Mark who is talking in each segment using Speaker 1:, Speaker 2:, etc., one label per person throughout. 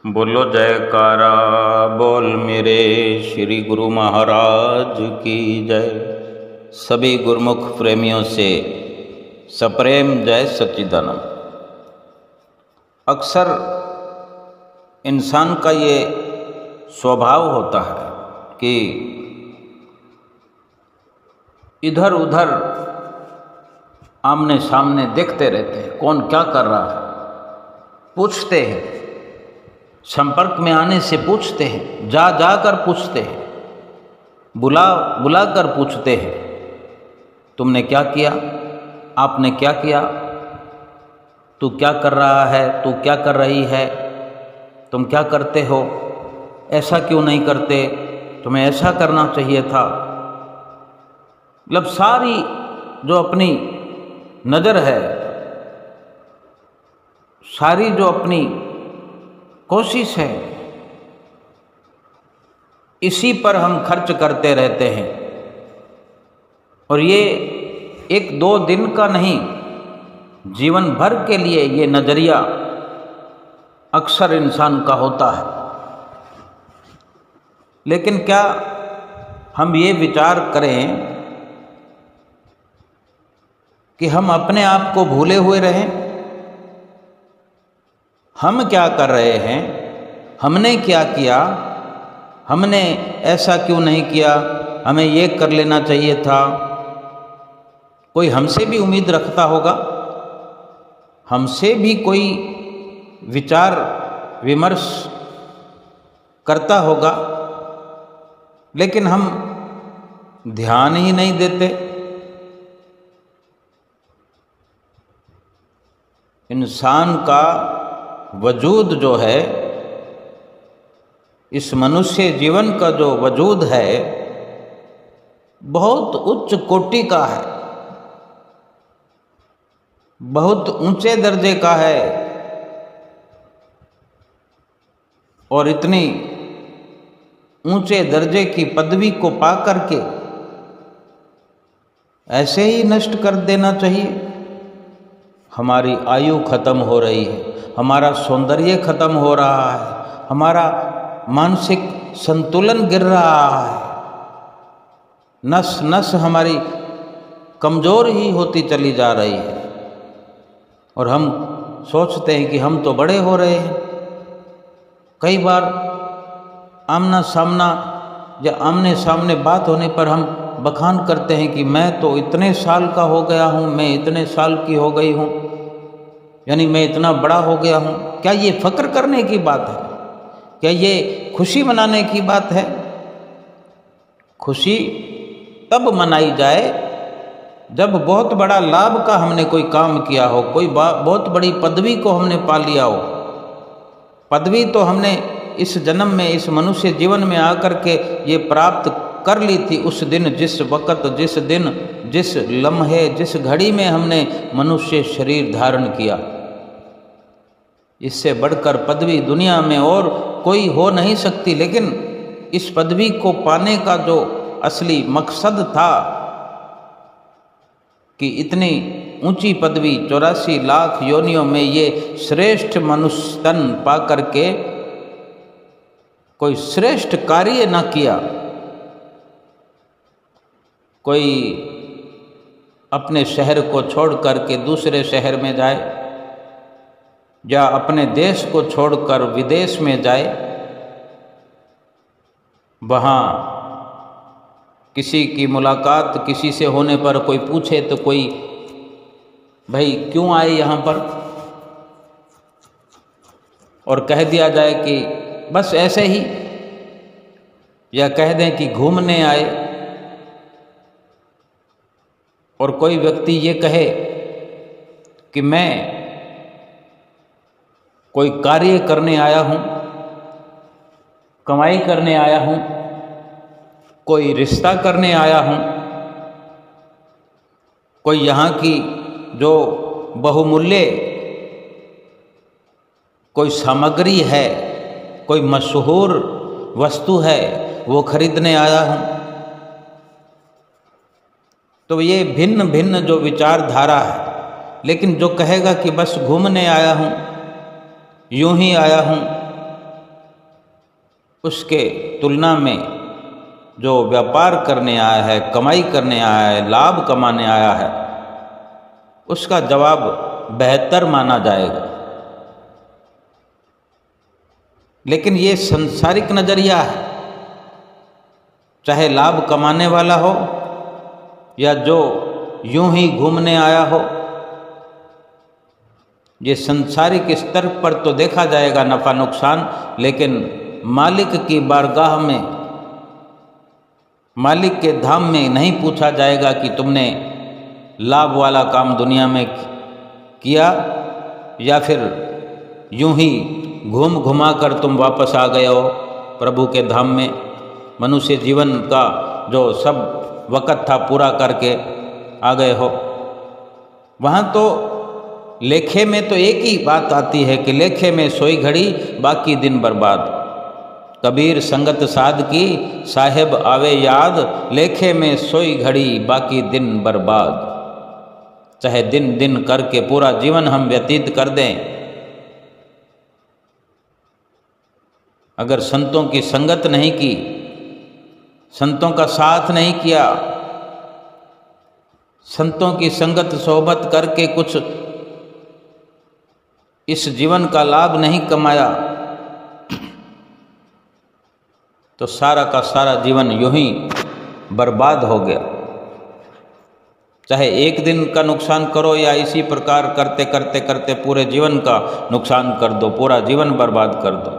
Speaker 1: बोलो जयकारा बोल मेरे श्री गुरु महाराज की जय। सभी गुरुमुख प्रेमियों से सप्रेम जय सच्चिदानंद। अक्सर इंसान का ये स्वभाव होता है कि इधर उधर आमने सामने देखते रहते हैं कौन क्या कर रहा है, पूछते हैं, संपर्क में आने से पूछते हैं, जा जा कर पूछते हैं, बुला बुला कर पूछते हैं, तुमने क्या किया, आपने क्या किया, तू क्या कर रहा है, तू क्या कर रही है, तुम क्या करते हो, ऐसा क्यों नहीं करते, तुम्हें ऐसा करना चाहिए था। मतलब सारी जो अपनी नज़र है, सारी जो अपनी कोशिश है, इसी पर हम खर्च करते रहते हैं। और ये एक दो दिन का नहीं, जीवन भर के लिए ये नज़रिया अक्सर इंसान का होता है। लेकिन क्या हम ये विचार करें कि हम अपने आप को भूले हुए रहें? हम क्या कर रहे हैं, हमने क्या किया, हमने ऐसा क्यों नहीं किया, हमें ये कर लेना चाहिए था। कोई हमसे भी उम्मीद रखता होगा, हमसे भी कोई विचार विमर्श करता होगा, लेकिन हम ध्यान ही नहीं देते। इंसान का वजूद जो है, इस मनुष्य जीवन का जो वजूद है, बहुत उच्च कोटि का है, बहुत ऊंचे दर्जे का है। और इतनी ऊंचे दर्जे की पदवी को पा करके ऐसे ही नष्ट कर देना चाहिए? हमारी आयु खत्म हो रही है, हमारा सौंदर्य खत्म हो रहा है, हमारा मानसिक संतुलन गिर रहा है, नस नस हमारी कमज़ोर ही होती चली जा रही है। और हम सोचते हैं कि हम तो बड़े हो रहे हैं। कई बार आमना सामना या आमने सामने बात होने पर हम बखान करते हैं कि मैं तो इतने साल का हो गया हूँ, मैं इतने साल की हो गई हूँ, यानी मैं इतना बड़ा हो गया हूँ। क्या ये फ़क्र करने की बात है? क्या ये खुशी मनाने की बात है? खुशी तब मनाई जाए जब बहुत बड़ा लाभ का हमने कोई काम किया हो, कोई बहुत बड़ी पदवी को हमने पा लिया हो। पदवी तो हमने इस जन्म में, इस मनुष्य जीवन में आकर के ये प्राप्त कर ली थी उस दिन, जिस वक़्त, जिस दिन, जिस लम्हे, जिस घड़ी में हमने मनुष्य शरीर धारण किया। इससे बढ़कर पदवी दुनिया में और कोई हो नहीं सकती। लेकिन इस पदवी को पाने का जो असली मकसद था कि इतनी ऊंची पदवी 84 लाख योनियों में ये श्रेष्ठ मनुष्य तन पा करके कोई श्रेष्ठ कार्य न किया, कोई अपने शहर को छोड़ करके दूसरे शहर में जाए, या अपने देश को छोड़कर विदेश में जाए, वहाँ किसी की मुलाकात किसी से होने पर कोई पूछे तो कोई, भाई क्यों आए यहाँ पर, और कह दिया जाए कि बस ऐसे ही, या कह दें कि घूमने आए। और कोई व्यक्ति ये कहे कि मैं कोई कार्य करने आया हूँ, कमाई करने आया हूँ, कोई रिश्ता करने आया हूँ, कोई यहाँ की जो बहुमूल्य कोई सामग्री है, कोई मशहूर वस्तु है, वो खरीदने आया हूँ। तो ये भिन्न भिन्न जो विचारधारा है। लेकिन जो कहेगा कि बस घूमने आया हूँ, यूं ही आया हूँ, उसके तुलना में जो व्यापार करने आया है, कमाई करने आया है, लाभ कमाने आया है, उसका जवाब बेहतर माना जाएगा। लेकिन ये संसारिक नज़रिया है, चाहे लाभ कमाने वाला हो या जो यूं ही घूमने आया हो, ये संसारिक स्तर पर तो देखा जाएगा नफ़ा नुकसान, लेकिन मालिक की बारगाह में, मालिक के धाम में नहीं पूछा जाएगा कि तुमने लाभ वाला काम दुनिया में किया या फिर यूं ही घूम घुमा कर तुम वापस आ गए हो प्रभु के धाम में। मनुष्य जीवन का जो सब वक़्त था पूरा करके आ गए हो। वहाँ तो लेखे में तो एक ही बात आती है कि लेखे में सोई घड़ी बाकी दिन बर्बाद। कबीर संगत साध की साहेब आवे याद, लेखे में सोई घड़ी बाकी दिन बर्बाद। चाहे दिन दिन करके पूरा जीवन हम व्यतीत कर दें, अगर संतों की संगत नहीं की, संतों का साथ नहीं किया, संतों की संगत सोहबत करके कुछ इस जीवन का लाभ नहीं कमाया, तो सारा का सारा जीवन यूं ही बर्बाद हो गया। चाहे एक दिन का नुकसान करो या इसी प्रकार करते करते करते पूरे जीवन का नुकसान कर दो, पूरा जीवन बर्बाद कर दो,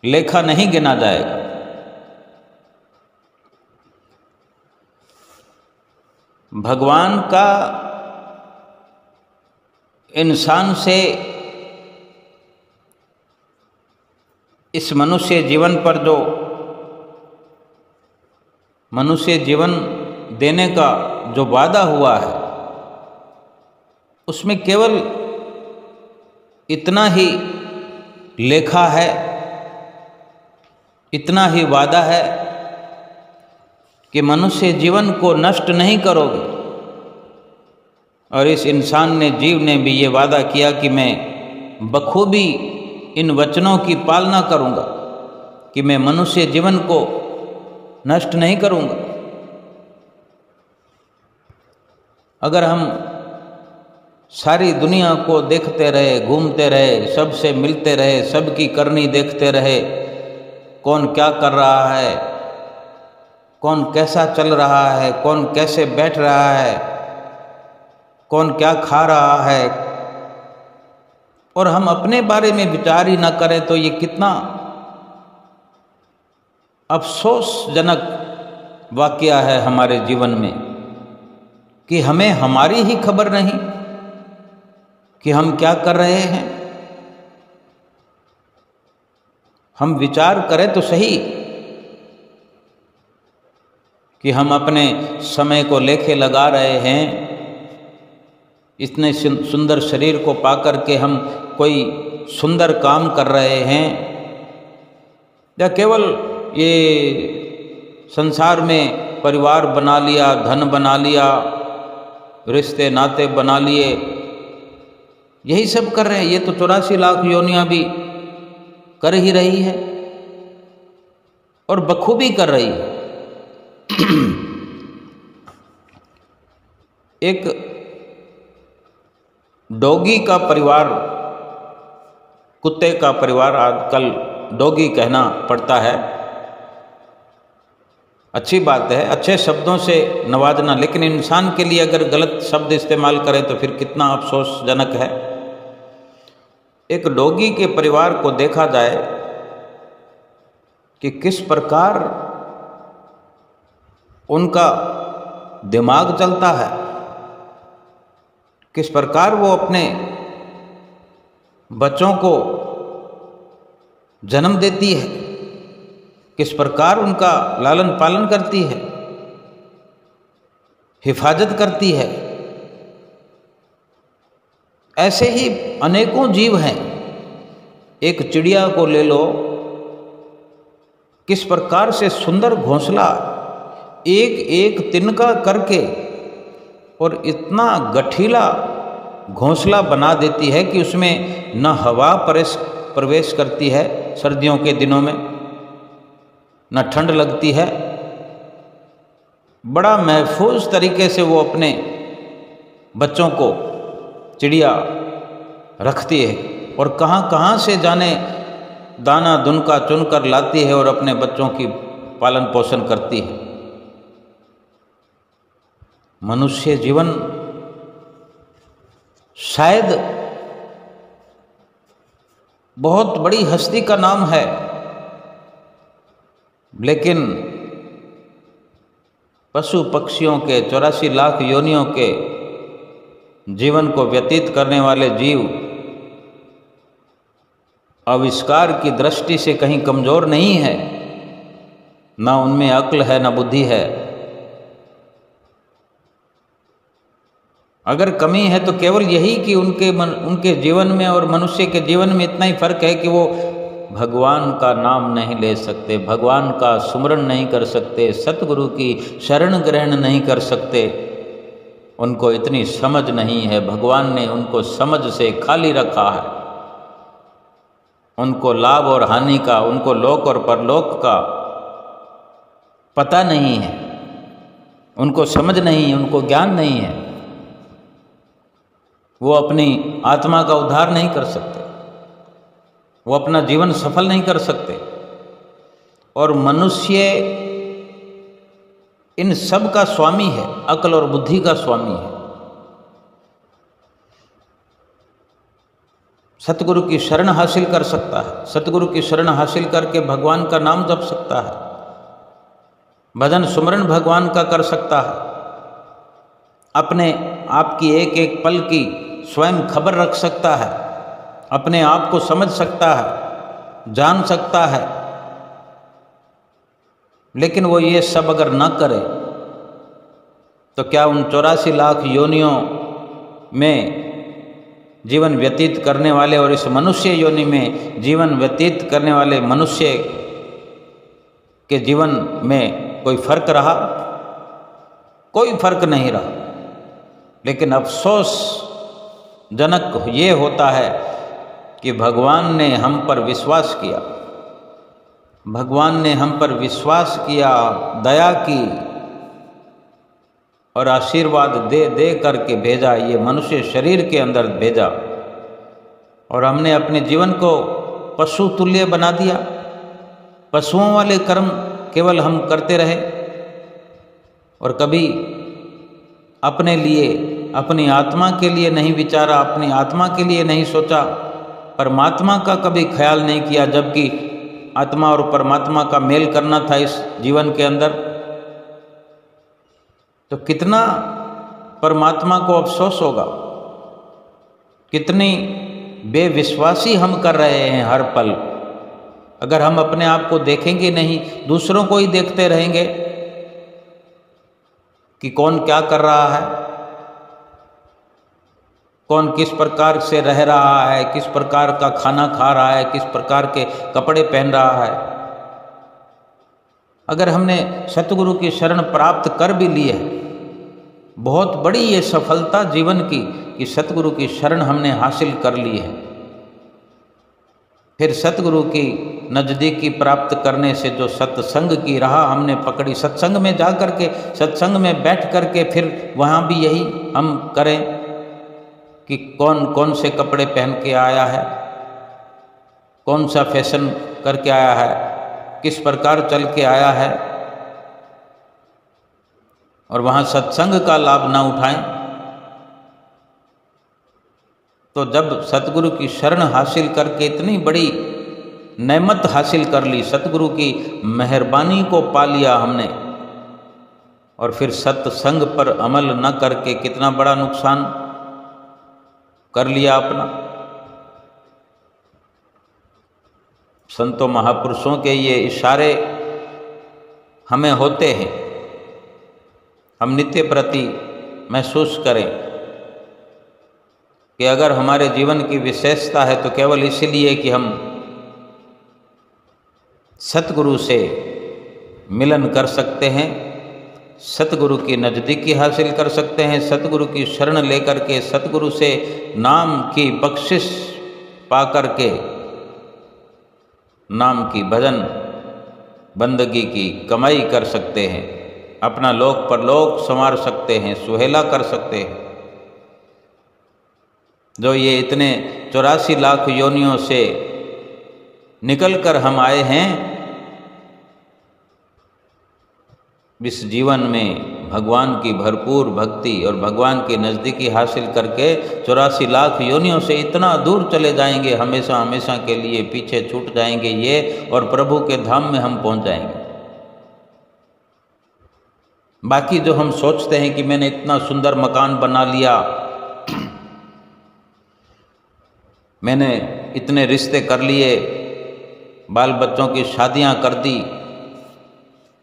Speaker 1: लेखा नहीं गिना जाएगा। भगवान का इंसान से इस मनुष्य जीवन पर जो मनुष्य जीवन देने का जो वादा हुआ है, उसमें केवल इतना ही लेखा है, इतना ही वादा है कि मनुष्य जीवन को नष्ट नहीं करोगे। और इस इंसान ने, जीव ने भी ये वादा किया कि मैं बखूबी इन वचनों की पालना करूंगा, कि मैं मनुष्य जीवन को नष्ट नहीं करूंगा। अगर हम सारी दुनिया को देखते रहे, घूमते रहे, सबसे मिलते रहे, सबकी करनी देखते रहे, कौन क्या कर रहा है, कौन कैसा चल रहा है, कौन कैसे बैठ रहा है, कौन क्या खा रहा है, और हम अपने बारे में विचार ही न करें, तो ये कितना अफसोसजनक वाकया है हमारे जीवन में कि हमें हमारी ही खबर नहीं कि हम क्या कर रहे हैं। हम विचार करें तो सही कि हम अपने समय को लेखे लगा रहे हैं, इतने सुंदर शरीर को पाकर के हम कोई सुंदर काम कर रहे हैं, या केवल ये संसार में परिवार बना लिया, धन बना लिया, रिश्ते नाते बना लिए, यही सब कर रहे हैं। ये तो 84 लाख योनियां भी कर ही रही है और बखूबी कर रही है। एक डॉगी का परिवार, कुत्ते का परिवार, आजकल डॉगी कहना पड़ता है, अच्छी बात है, अच्छे शब्दों से नवाजना, लेकिन इंसान के लिए अगर गलत शब्द इस्तेमाल करें तो फिर कितना अफसोसजनक है। एक डॉगी के परिवार को देखा जाए कि किस प्रकार उनका दिमाग चलता है, किस प्रकार वो अपने बच्चों को जन्म देती है, किस प्रकार उनका लालन पालन करती है, हिफाजत करती है। ऐसे ही अनेकों जीव हैं। एक चिड़िया को ले लो, किस प्रकार से सुंदर घोंसला एक एक तिनका करके और इतना गठीला घोंसला बना देती है कि उसमें न हवा प्रवेश करती है सर्दियों के दिनों में, न ठंड लगती है। बड़ा महफूज तरीके से वो अपने बच्चों को चिड़िया रखती है और कहाँ कहाँ से जाने दाना दुनका चुनकर लाती है और अपने बच्चों की पालन पोषण करती है। मनुष्य जीवन शायद बहुत बड़ी हस्ती का नाम है, लेकिन पशु पक्षियों के 84 लाख योनियों के जीवन को व्यतीत करने वाले जीव आविष्कार की दृष्टि से कहीं कमजोर नहीं है, ना उनमें अक्ल है ना बुद्धि है। अगर कमी है तो केवल यही कि उनके जीवन में और मनुष्य के जीवन में इतना ही फर्क है कि वो भगवान का नाम नहीं ले सकते, भगवान का सुमरण नहीं कर सकते, सतगुरु की शरण ग्रहण नहीं कर सकते। उनको इतनी समझ नहीं है, भगवान ने उनको समझ से खाली रखा है। उनको लाभ और हानि का, उनको लोक और परलोक का पता नहीं है, उनको समझ नहीं है, उनको ज्ञान नहीं है। वो अपनी आत्मा का उद्धार नहीं कर सकते, वो अपना जीवन सफल नहीं कर सकते। और मनुष्य इन सब का स्वामी है, अक्ल और बुद्धि का स्वामी है। सतगुरु की शरण हासिल कर सकता है, सतगुरु की शरण हासिल करके भगवान का नाम जप सकता है, भजन सुमरण भगवान का कर सकता है, अपने आप की एक एक पल की स्वयं खबर रख सकता है, अपने आप को समझ सकता है, जान सकता है। लेकिन वो ये सब अगर न करे तो क्या उन 84 लाख योनियों में जीवन व्यतीत करने वाले और इस मनुष्य योनि में जीवन व्यतीत करने वाले मनुष्य के जीवन में कोई फर्क रहा? कोई फर्क नहीं रहा। लेकिन अफसोस जनक ये होता है कि भगवान ने हम पर विश्वास किया, भगवान ने हम पर विश्वास किया, दया की और आशीर्वाद दे दे करके भेजा, ये मनुष्य शरीर के अंदर भेजा, और हमने अपने जीवन को पशु तुल्य बना दिया। पशुओं वाले कर्म केवल हम करते रहे और कभी अपने लिए, अपनी आत्मा के लिए नहीं विचारा, अपनी आत्मा के लिए नहीं सोचा, परमात्मा का कभी ख्याल नहीं किया, जबकि आत्मा और परमात्मा का मेल करना था इस जीवन के अंदर। तो कितना परमात्मा को अफसोस होगा, कितनी बेविश्वासी हम कर रहे हैं हर पल। अगर हम अपने आप को देखेंगे नहीं, दूसरों को ही देखते रहेंगे कि कौन क्या कर रहा है, कौन किस प्रकार से रह रहा है, किस प्रकार का खाना खा रहा है, किस प्रकार के कपड़े पहन रहा है। अगर हमने सतगुरु की शरण प्राप्त कर भी ली है, बहुत बड़ी ये सफलता जीवन की कि सतगुरु की शरण हमने हासिल कर ली है। फिर सतगुरु की नज़दीकी प्राप्त करने से जो सत्संग की राह हमने पकड़ी, सत्संग में जा कर के, सत्संग में बैठ कर के फिर वहाँ भी यही हम करें कि कौन कौन से कपड़े पहन के आया है, कौन सा फैशन करके आया है, किस प्रकार चल के आया है, और वहाँ सत्संग का लाभ ना उठाएं। तो जब सतगुरु की शरण हासिल करके इतनी बड़ी नेमत हासिल कर ली, सतगुरु की मेहरबानी को पा लिया हमने, और फिर सत्संग पर अमल न करके कितना बड़ा नुकसान कर लिया अपना। संतों महापुरुषों के ये इशारे हमें होते हैं, हम नित्य प्रति महसूस करें कि अगर हमारे जीवन की विशेषता है तो केवल इसलिए कि हम सतगुरु से मिलन कर सकते हैं, सतगुरु की नज़दीकी हासिल कर सकते हैं, सतगुरु की शरण लेकर के, सतगुरु से नाम की बख्शिश पा कर के नाम की भजन बंदगी की कमाई कर सकते हैं, अपना लोक परलोक संवार सकते हैं, सुहेला कर सकते हैं। जो ये इतने 84 लाख योनियों से निकल कर हम आए हैं, इस जीवन में भगवान की भरपूर भक्ति और भगवान की नज़दीकी हासिल करके 84 लाख योनियों से इतना दूर चले जाएंगे, हमेशा हमेशा के लिए पीछे छूट जाएंगे ये, और प्रभु के धाम में हम पहुंच जाएंगे। बाकी जो हम सोचते हैं कि मैंने इतना सुंदर मकान बना लिया, मैंने इतने रिश्ते कर लिए, बाल बच्चों की शादियां कर दी,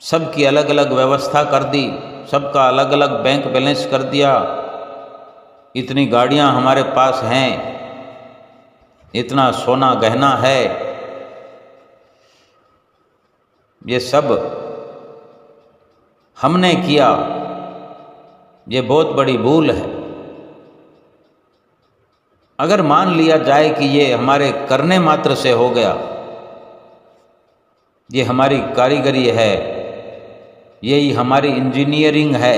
Speaker 1: सबकी अलग अलग व्यवस्था कर दी, सबका अलग अलग बैंक बैलेंस कर दिया, इतनी गाड़ियां हमारे पास हैं, इतना सोना गहना है, ये सब हमने किया, ये बहुत बड़ी भूल है। अगर मान लिया जाए कि ये हमारे करने मात्र से हो गया, ये हमारी कारीगरी है, यही हमारी इंजीनियरिंग है,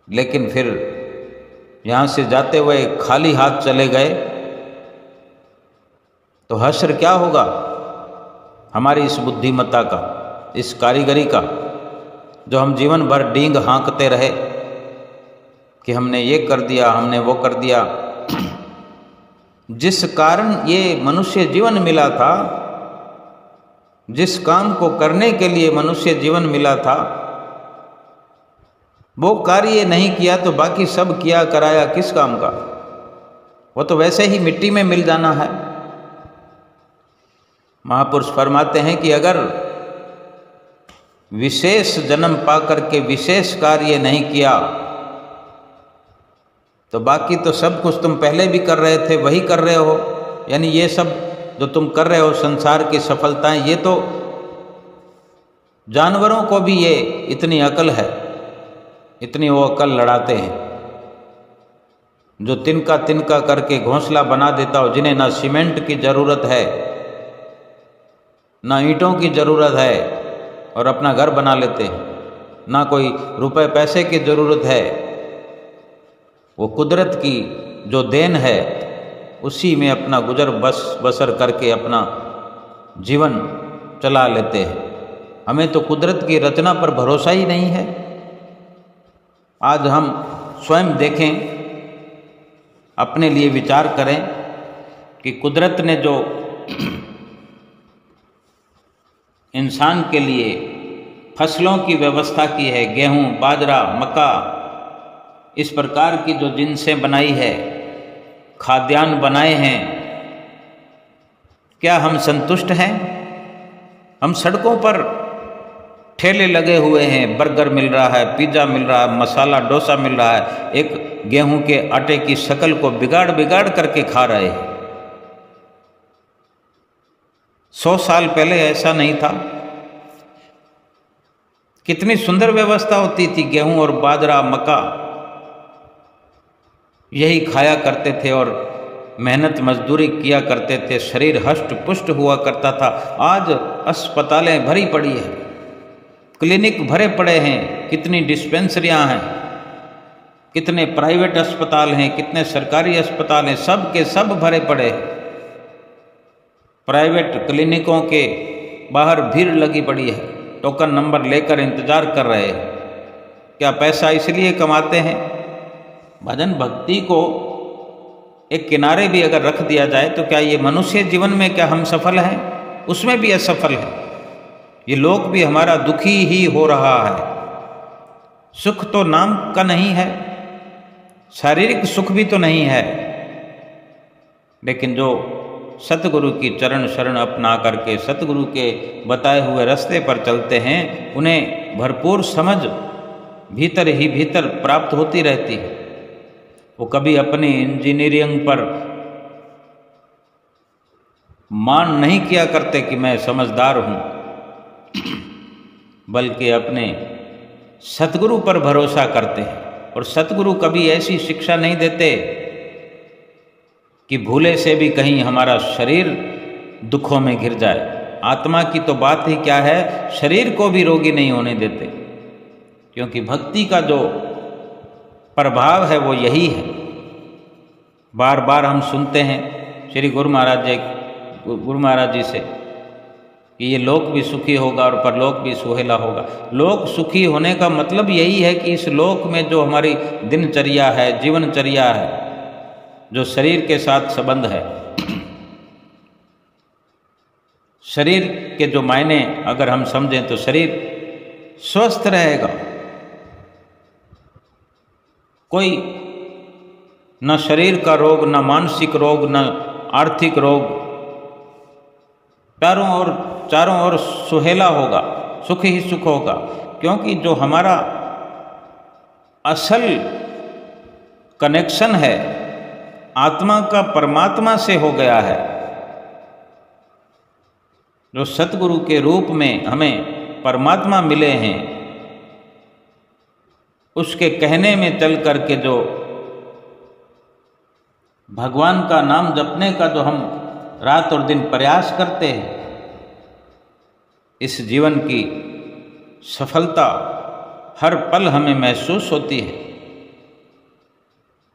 Speaker 1: लेकिन फिर यहाँ से जाते हुए खाली हाथ चले गए तो हश्र क्या होगा हमारी इस बुद्धिमत्ता का, इस कारीगरी का, जो हम जीवन भर डींग हाँकते रहे कि हमने ये कर दिया, हमने वो कर दिया। जिस कारण ये मनुष्य जीवन मिला था, जिस काम को करने के लिए मनुष्य जीवन मिला था, वो कार्य नहीं किया तो बाकी सब किया कराया किस काम का? वो तो वैसे ही मिट्टी में मिल जाना है। महापुरुष फरमाते हैं कि अगर विशेष जन्म पाकर के विशेष कार्य नहीं किया तो बाकी तो सब कुछ तुम पहले भी कर रहे थे वही कर रहे हो। यानी ये सब जो तुम कर रहे हो संसार की सफलताएं, ये तो जानवरों को भी ये इतनी अकल है, इतनी वो अकल लड़ाते हैं जो तिनका तिनका करके घोंसला बना देता हो, जिन्हें ना सीमेंट की ज़रूरत है ना ईंटों की ज़रूरत है और अपना घर बना लेते हैं, ना कोई रुपए पैसे की ज़रूरत है। वो कुदरत की जो देन है उसी में अपना गुजर बसर करके अपना जीवन चला लेते हैं। हमें तो कुदरत की रचना पर भरोसा ही नहीं है। आज हम स्वयं देखें, अपने लिए विचार करें कि कुदरत ने जो इंसान के लिए फसलों की व्यवस्था की है, गेहूं, बाजरा, मक्का, इस प्रकार की जो जिनसें बनाई है, खाद्यान्न बनाए हैं, क्या हम संतुष्ट हैं? हम सड़कों पर ठेले लगे हुए हैं, बर्गर मिल रहा है, पिज़्ज़ा मिल रहा है, मसाला डोसा मिल रहा है, एक गेहूं के आटे की शक्ल को बिगाड़ बिगाड़ करके खा रहे हैं। 100 साल पहले ऐसा नहीं था। कितनी सुंदर व्यवस्था होती थी, गेहूं और बाजरा, मक्का यही खाया करते थे और मेहनत मजदूरी किया करते थे, शरीर हष्ट पुष्ट हुआ करता था। आज अस्पतालें भरी पड़ी है, क्लिनिक भरे पड़े हैं, कितनी डिस्पेंसरियां हैं, कितने प्राइवेट अस्पताल हैं, कितने सरकारी अस्पताल हैं, सब के सब भरे पड़े हैं। प्राइवेट क्लिनिकों के बाहर भीड़ लगी पड़ी है, टोकन नंबर लेकर इंतजार कर रहे हैं। क्या पैसा इसलिए कमाते हैं? भजन भक्ति को एक किनारे भी अगर रख दिया जाए तो क्या ये मनुष्य जीवन में क्या हम सफल हैं? उसमें भी असफल है। ये लोक भी हमारा दुखी ही हो रहा है। सुख तो नाम का नहीं है, शारीरिक सुख भी तो नहीं है, लेकिन जो सतगुरु की चरण शरण अपना करके सतगुरु के बताए हुए रास्ते पर चलते हैं, उन्हें भरपूर समझ भीतर ही भीतर प्राप्त होती रहती है। वो कभी अपनी इंजीनियरिंग पर मान नहीं किया करते कि मैं समझदार हूँ, बल्कि अपने सतगुरु पर भरोसा करते हैं। और सतगुरु कभी ऐसी शिक्षा नहीं देते कि भूले से भी कहीं हमारा शरीर दुखों में घिर जाए। आत्मा की तो बात ही क्या है, शरीर को भी रोगी नहीं होने देते, क्योंकि भक्ति का जो प्रभाव है वो यही है। बार बार हम सुनते हैं श्री गुरु महाराज जी से कि ये लोक भी सुखी होगा और परलोक भी सुहेला होगा। लोक सुखी होने का मतलब यही है कि इस लोक में जो हमारी दिनचर्या है, जीवनचर्या है, जो शरीर के साथ संबंध है, शरीर के जो मायने अगर हम समझें तो शरीर स्वस्थ रहेगा, कोई न शरीर का रोग, न मानसिक रोग, न आर्थिक रोग, चारों ओर सुहेला होगा, सुख ही सुख होगा। क्योंकि जो हमारा असल कनेक्शन है आत्मा का परमात्मा से हो गया है, जो सतगुरु के रूप में हमें परमात्मा मिले हैं, उसके कहने में चल करके जो भगवान का नाम जपने का जो हम रात और दिन प्रयास करते हैं, इस जीवन की सफलता हर पल हमें महसूस होती है।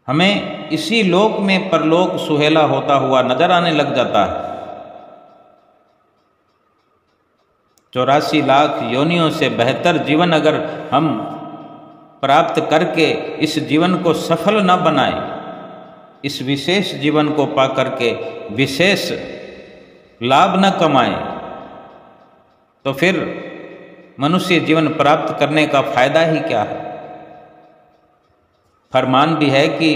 Speaker 1: हमें इसी लोक में परलोक सुहेला होता हुआ नजर आने लग जाता है। 84 लाख योनियों से बेहतर जीवन अगर हम प्राप्त करके इस जीवन को सफल न बनाए, इस विशेष जीवन को पा करके विशेष लाभ न कमाए, तो फिर मनुष्य जीवन प्राप्त करने का फायदा ही क्या है। फरमान भी है कि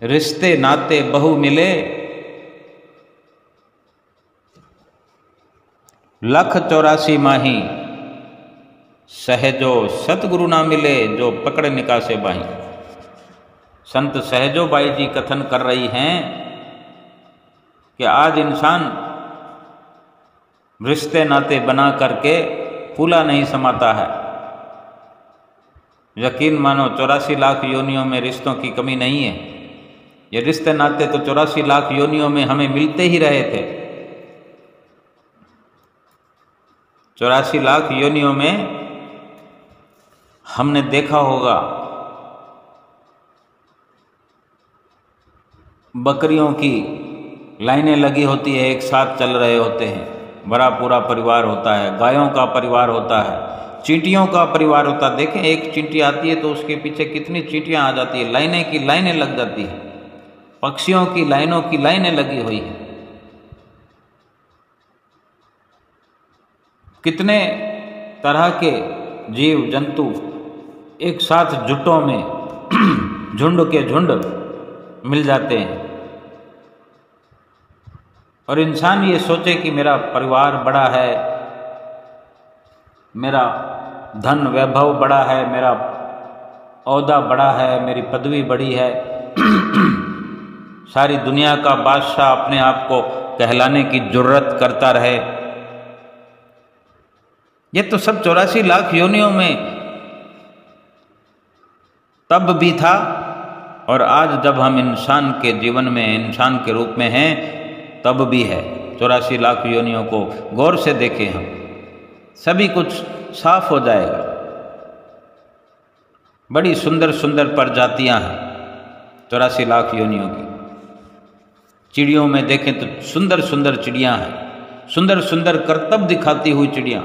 Speaker 1: रिश्ते नाते बहु मिले, 184 माही, सहजो सतगुरु ना मिले, जो पकड़ निकासे बाही। संत सहजो बाई जी कथन कर रही हैं कि आज इंसान रिश्ते नाते बना करके फूला नहीं समाता है। यकीन मानो 84 लाख योनियों में रिश्तों की कमी नहीं है। ये रिश्ते नाते तो 84 लाख योनियों में हमें मिलते ही रहे थे। 84 लाख योनियों में हमने देखा होगा बकरियों की लाइनें लगी होती है, एक साथ चल रहे होते हैं, बड़ा पूरा परिवार होता है, गायों का परिवार होता है, चींटियों का परिवार होता है। देखें, एक चींटी आती है तो उसके पीछे कितनी चींटियां आ जाती है, लाइनें की लाइनें लग जाती है, पक्षियों की लाइनों की लाइनें लगी हुई है। कितने तरह के जीव जंतु एक साथ जुटों में झुंड के झुंड मिल जाते हैं। और इंसान ये सोचे कि मेरा परिवार बड़ा है, मेरा धन वैभव बड़ा है, मेरा औहदा बड़ा है, मेरी पदवी बड़ी है, सारी दुनिया का बादशाह अपने आप को कहलाने की जुर्रत करता रहे। ये तो सब 84 लाख योनियों में तब भी था, और आज जब हम इंसान के जीवन में इंसान के रूप में हैं तब भी है। 84 लाख योनियों को गौर से देखें हम, सभी कुछ साफ हो जाएगा। बड़ी सुंदर सुंदर प्रजातियां हैं 84 लाख योनियों की। चिड़ियों में देखें तो सुंदर सुंदर चिड़ियां हैं, सुंदर सुंदर करतब दिखाती हुई चिड़ियां।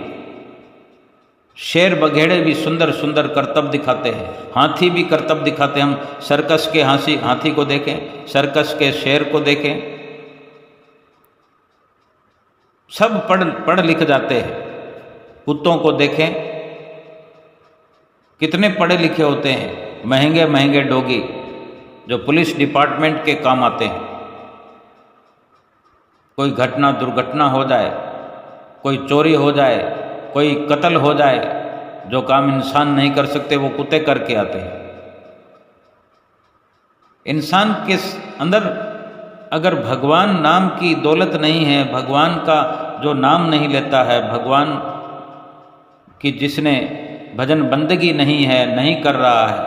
Speaker 1: शेर बघेड़े भी सुंदर सुंदर करतब दिखाते हैं, हाथी भी करतब दिखाते हैं। हम सर्कस के हाथी को देखें, सर्कस के शेर को देखें, सब पढ़ लिख जाते हैं। कुत्तों को देखें, कितने पढ़े लिखे होते हैं, महंगे महंगे डॉगी जो पुलिस डिपार्टमेंट के काम आते हैं। कोई घटना दुर्घटना हो जाए, कोई चोरी हो जाए, कोई कत्ल हो जाए, जो काम इंसान नहीं कर सकते वो कुत्ते करके आते हैं। इंसान के अंदर अगर भगवान नाम की दौलत नहीं है, भगवान का जो नाम नहीं लेता है, भगवान की जिसने भजन बंदगी नहीं है, नहीं कर रहा है,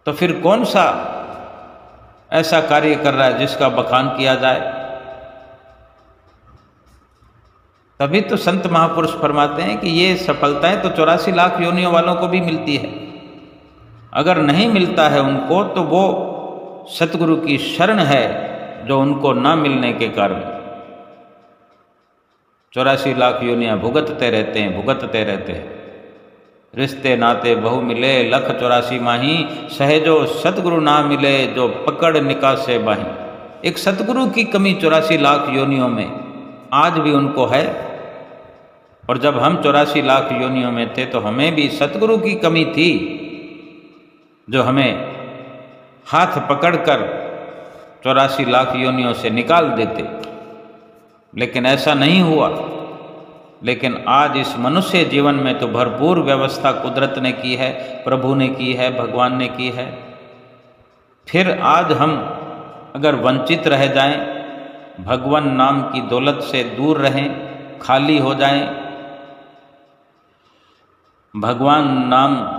Speaker 1: तो फिर कौन सा ऐसा कार्य कर रहा है जिसका बखान किया जाए। तभी तो संत महापुरुष फरमाते हैं कि ये सफलताएं तो 84 लाख योनियों वालों को भी मिलती है। अगर नहीं मिलता है उनको तो वो सतगुरु की शरण है जो उनको ना मिलने के कारण 84 लाख योनियां भुगतते रहते हैं। रिश्ते नाते बहु मिले लख 84 माही, सहजो सतगुरु ना मिले जो पकड़ निकासे बाही। एक सतगुरु की कमी 84 लाख योनियों में आज भी उनको है। और जब हम 84 लाख योनियों में थे तो हमें भी सतगुरु की कमी थी जो हमें हाथ पकड़कर 84 लाख योनियों से निकाल देते, लेकिन ऐसा नहीं हुआ। लेकिन आज इस मनुष्य जीवन में तो भरपूर व्यवस्था कुदरत ने की है, प्रभु ने की है, भगवान ने की है। फिर आज हम अगर वंचित रह जाएं, भगवान नाम की दौलत से दूर रहें, खाली हो जाएं, भगवान नाम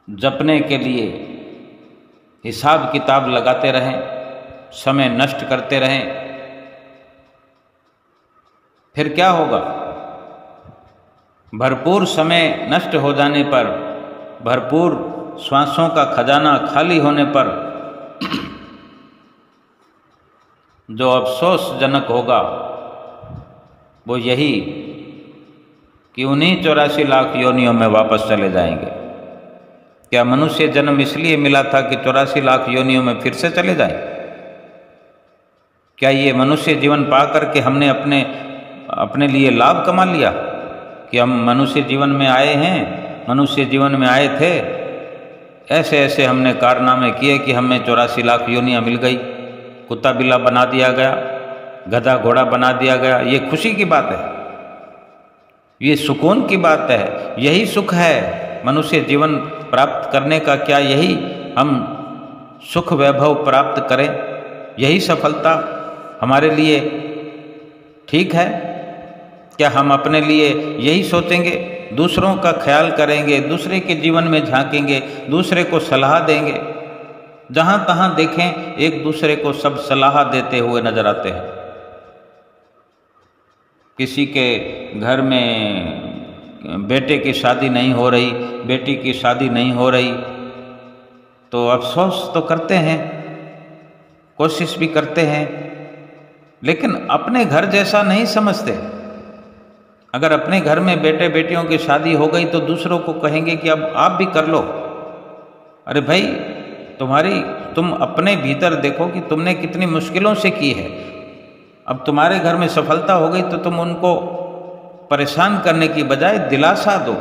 Speaker 1: जपने के लिए हिसाब किताब लगाते रहें, समय नष्ट करते रहें, फिर क्या होगा? भरपूर समय नष्ट हो जाने पर, भरपूर श्वासों का खजाना खाली होने पर जो अफसोसजनक होगा वो यही कि उन्हीं 84 लाख योनियों में वापस चले जाएंगे। क्या मनुष्य जन्म इसलिए मिला था कि 84 लाख योनियों में फिर से चले जाएं? क्या ये मनुष्य जीवन पा करके हमने अपने लिए लाभ कमा लिया कि हम मनुष्य जीवन में आए हैं, मनुष्य जीवन में आए थे, ऐसे ऐसे हमने कारनामे किए कि हमें 84 लाख योनियां मिल गई, कुत्ता बिल्ला बना दिया गया, गधा घोड़ा बना दिया गया। ये खुशी की बात है, ये सुकून की बात है, यही सुख है मनुष्य जीवन प्राप्त करने का। क्या यही हम सुख वैभव प्राप्त करें, यही सफलता हमारे लिए ठीक है? क्या हम अपने लिए यही सोचेंगे, दूसरों का ख्याल करेंगे, दूसरे के जीवन में झांकेंगे, दूसरे को सलाह देंगे? जहाँ तहाँ देखें एक दूसरे को सब सलाह देते हुए नजर आते हैं। किसी के घर में बेटे की शादी नहीं हो रही, बेटी की शादी नहीं हो रही, तो अफसोस तो करते हैं, कोशिश भी करते हैं, लेकिन अपने घर जैसा नहीं समझते। अगर अपने घर में बेटे बेटियों की शादी हो गई तो दूसरों को कहेंगे कि अब आप भी कर लो। अरे भाई, तुम अपने भीतर देखो कि तुमने कितनी मुश्किलों से की है। अब तुम्हारे घर में सफलता हो गई तो तुम उनको परेशान करने की बजाय दिलासा दो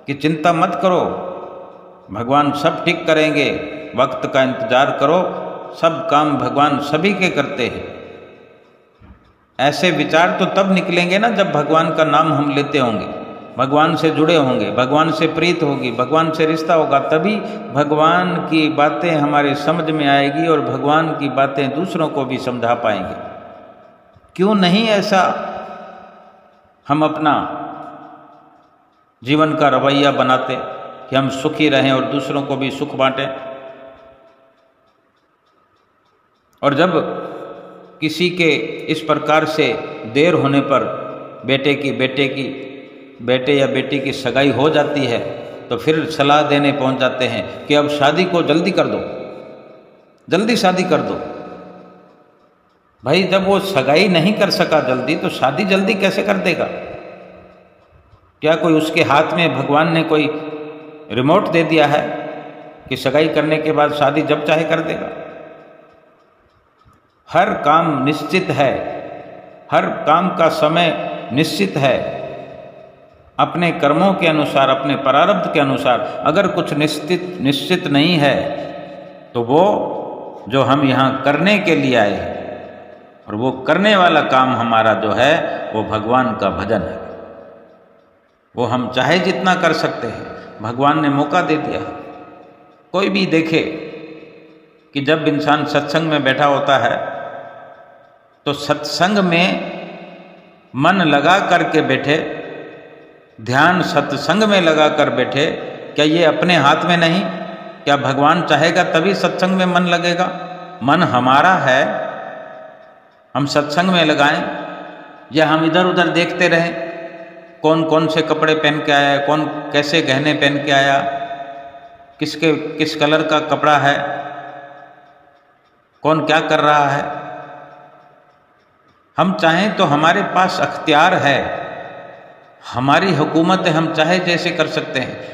Speaker 1: कि चिंता मत करो, भगवान सब ठीक करेंगे, वक्त का इंतजार करो, सब काम भगवान सभी के करते हैं। ऐसे विचार तो तब निकलेंगे ना जब भगवान का नाम हम लेते होंगे, भगवान से जुड़े होंगे, भगवान से प्रीत होगी, भगवान से रिश्ता होगा, तभी भगवान की बातें हमारे समझ में आएगी और भगवान की बातें दूसरों को भी समझा पाएंगे। क्यों नहीं ऐसा हम अपना जीवन का रवैया बनाते कि हम सुखी रहें और दूसरों को भी सुख बांटें। और जब किसी के इस प्रकार से देर होने पर बेटे या बेटी की सगाई हो जाती है तो फिर सलाह देने पहुंच जाते हैं कि अब शादी को जल्दी कर दो, जल्दी शादी कर दो। भाई, जब वो सगाई नहीं कर सका जल्दी तो शादी जल्दी कैसे कर देगा? क्या कोई उसके हाथ में भगवान ने कोई रिमोट दे दिया है कि सगाई करने के बाद शादी जब चाहे कर देगा? हर काम निश्चित है, हर काम का समय निश्चित है, अपने कर्मों के अनुसार, अपने प्रारब्ध के अनुसार। अगर कुछ निश्चित नहीं है तो वो जो हम यहाँ करने के लिए आए हैं, और वो करने वाला काम हमारा जो है वो भगवान का भजन है। वो हम चाहे जितना कर सकते हैं, भगवान ने मौका दे दिया है। कोई भी देखे कि जब इंसान सत्संग में बैठा होता है तो सत्संग में मन लगा करके बैठे, ध्यान सत्संग में लगा कर बैठे, क्या ये अपने हाथ में नहीं? क्या भगवान चाहेगा तभी सत्संग में मन लगेगा? मन हमारा है, हम सत्संग में लगाएं या हम इधर उधर देखते रहें? कौन कौन से कपड़े पहन के आया, कौन कैसे गहने पहन के आया, किस कलर का कपड़ा है, कौन क्या कर रहा है? हम चाहें तो हमारे पास अख्तियार है, हमारी हुकूमत है, हम चाहे जैसे कर सकते हैं।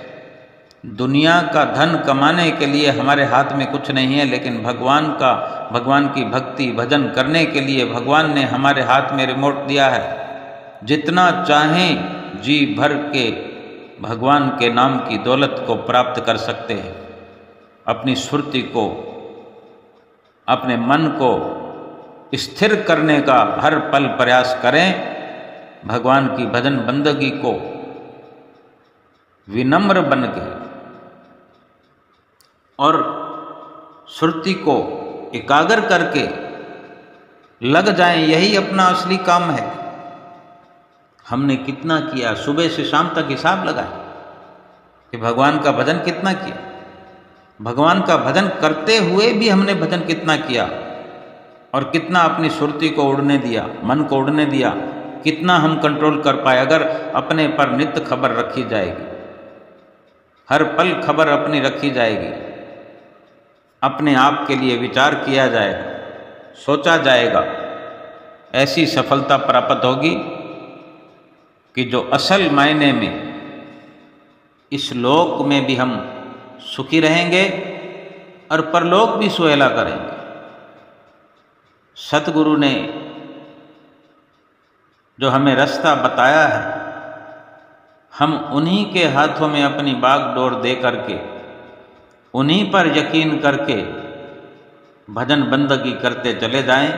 Speaker 1: दुनिया का धन कमाने के लिए हमारे हाथ में कुछ नहीं है, लेकिन भगवान की भक्ति भजन करने के लिए भगवान ने हमारे हाथ में रिमोट दिया है। जितना चाहें जी भर के भगवान के नाम की दौलत को प्राप्त कर सकते हैं। अपनी सुरती को, अपने मन को स्थिर करने का हर पल प्रयास करें। भगवान की भजन बंदगी को विनम्र बन के और सुरती को एकाग्र करके लग जाएं, यही अपना असली काम है। हमने कितना किया, सुबह से शाम तक हिसाब लगाए कि भगवान का भजन कितना किया, भगवान का भजन करते हुए भी हमने भजन कितना किया और कितना अपनी सुरती को उड़ने दिया, मन को उड़ने दिया, कितना हम कंट्रोल कर पाए। अगर अपने पर नित्य खबर रखी जाएगी, हर पल खबर अपनी रखी जाएगी, अपने आप के लिए विचार किया जाएगा, सोचा जाएगा, ऐसी सफलता प्राप्त होगी कि जो असल मायने में इस लोक में भी हम सुखी रहेंगे और परलोक भी सुहेला करेंगे। सतगुरु ने जो हमें रास्ता बताया है, हम उन्हीं के हाथों में अपनी बागडोर दे करके, उन्हीं पर यकीन करके भजन बंदगी करते चले जाएं।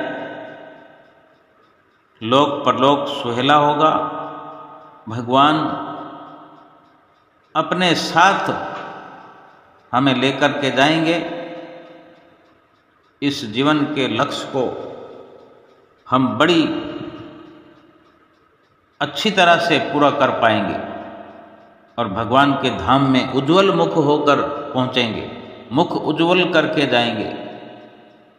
Speaker 1: लोक परलोक सुहेला होगा। भगवान अपने साथ हमें लेकर के जाएंगे। इस जीवन के लक्ष्य को हम बड़ी अच्छी तरह से पूरा कर पाएंगे और भगवान के धाम में उज्जवल मुख होकर पहुंचेंगे, मुख उज्जवल करके जाएंगे।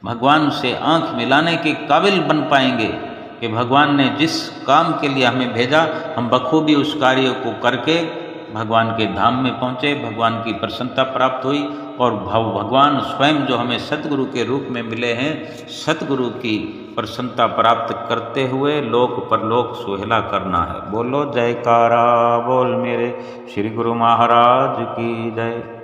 Speaker 1: भगवान से आंख मिलाने के काबिल बन पाएंगे कि भगवान ने जिस काम के लिए हमें भेजा, हम बखूबी उस कार्य को करके भगवान के धाम में पहुँचे, भगवान की प्रसन्नता प्राप्त हुई और भगवान स्वयं जो हमें सतगुरु के रूप में मिले हैं, सतगुरु की प्रसन्नता प्राप्त करते हुए लोक परलोक सुहेला करना है। बोलो जयकारा बोल मेरे श्री गुरु महाराज की जय।